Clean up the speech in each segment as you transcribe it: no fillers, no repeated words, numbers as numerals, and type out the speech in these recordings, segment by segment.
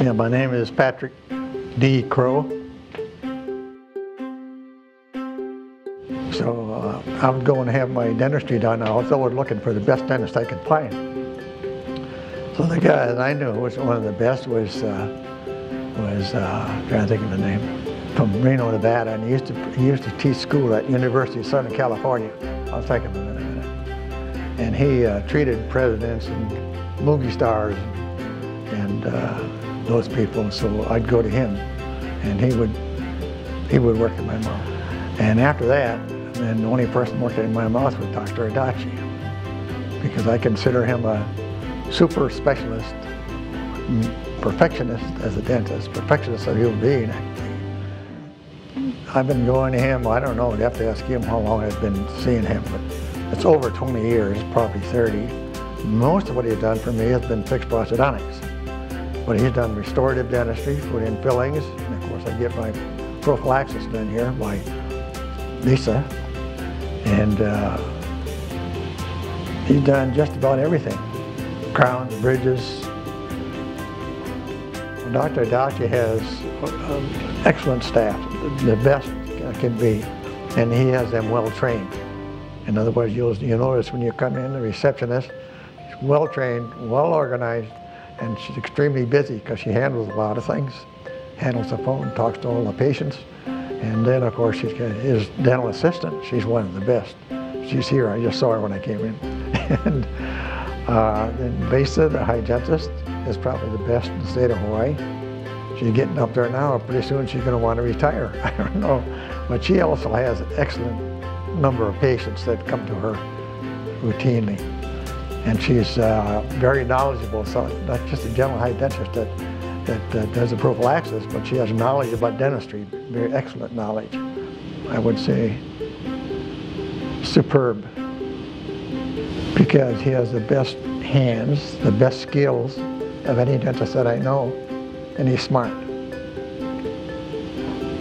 Yeah, my name is Patrick D. Crow. So I was going to have my dentistry done. I was always looking for the best dentist I could find. So the guy that I knew was one of the best was trying to think of the name, from Reno, Nevada, and he used to teach school at University of Southern California. I'll take him in a minute. And he treated presidents and movie stars and those people. So I'd go to him, and he would work in my mouth. And after that, then the only person working in my mouth was Dr. Adachi, because I consider him a super specialist, perfectionist as a dentist, perfectionist as a human being, actually. I've been going to him, I don't know, I'd have to ask him how long I've been seeing him, but it's over 20 years, probably 30. Most of what he's done for me has been fixed prosthodontics. But he's done restorative dentistry, put in fillings, and of course I get my prophylaxis done here by Lisa. And he's done just about everything. Crowns, bridges. Dr. Adachi has excellent staff, the best can be, and he has them well trained. In other words, you'll notice when you come in, the receptionist is well trained, well organized, and she's extremely busy because she handles a lot of things. Handles the phone, talks to all the patients, and then of course she's got his dental assistant. She's one of the best. She's here, I just saw her when I came in. And then Lisa, the hygienist, is probably the best in the state of Hawaii. She's getting up there now. Pretty soon she's going to want to retire. I don't know. But she also has an excellent number of patients that come to her routinely. And she's very knowledgeable, so not just a general hygienist that does the prophylaxis, but she has knowledge about dentistry, very excellent knowledge. I would say superb, because he has the best hands, the best skills of any dentist that I know, and he's smart.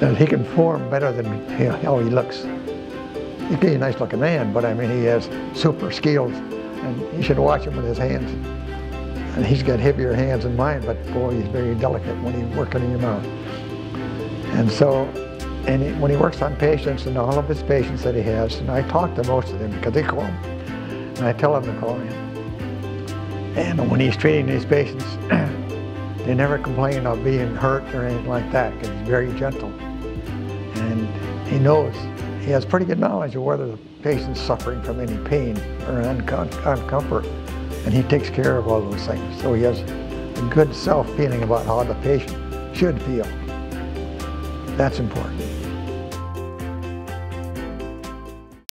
And he can form better than how he looks. He's a nice looking man, but I mean he has super skills, and you should watch him with his hands. And he's got heavier hands than mine, but boy, he's very delicate when he's working in your mouth. And so, when he works on patients, and all of his patients that he has, and I talk to most of them because they call him, and I tell them to call him. And when he's treating these patients, they never complain of being hurt or anything like that, because he's very gentle. And he knows, he has pretty good knowledge of whether the patient's suffering from any pain or uncomfort, and he takes care of all those things. So he has a good self-feeling about how the patient should feel. That's important.